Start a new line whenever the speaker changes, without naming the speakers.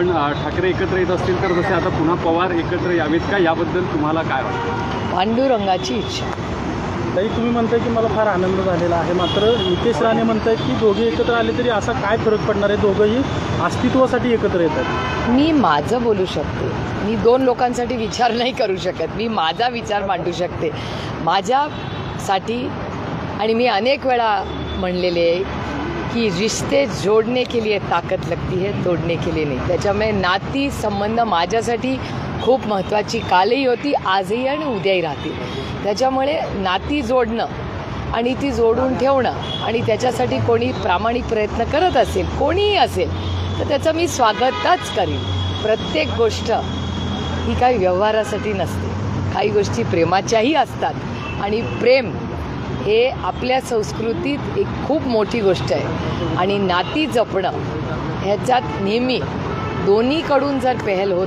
पण ठाकरे एकत्र येत असतील तर जसे आता पुन्हा पवार एकत्र यावेत का, याबद्दल तुम्हाला काय वाटतं?
पांडुरंगाची इच्छा.
ताई, तुम्ही म्हणताय की मला फार आनंद झालेला आहे, मात्र नितेश राणे म्हणतायत की दोघे एकत्र आले तरी असा काय फरक पडणार आहे, दोघंही अस्तित्वासाठी एकत्र येतात.
मी माझं बोलू शकते, मी दोन लोकांसाठी विचार नाही करू शकत. मी माझा विचार मांडू शकते माझ्यासाठी. आणि मी अनेक वेळा म्हणलेले आहे की रिश्ते जोडने के लिए ताकत लगती है, तोडने के लिए नहीं. त्याच्यामुळे नाती संबंध माझ्यासाठी खूप महत्त्वाची कालही होती, आजही आणि उद्याही राहतील. त्याच्यामुळे नाती जोडणं आणि ती जोडून ठेवणं आणि त्याच्यासाठी कोणी प्रामाणिक प्रयत्न करत असेल, कोणीही असेल, तर त्याचं मी स्वागतच करीन. प्रत्येक गोष्ट ही काही व्यवहारासाठी नसते, काही गोष्टी प्रेमाच्याही असतात आणि प्रेम हे आपल्या संस्कृतीत एक खूप मोठी गोष्ट आहे. आणि नाती जपणं ह्याच्यात नेहमी दोन्हीकडून जर पहल होत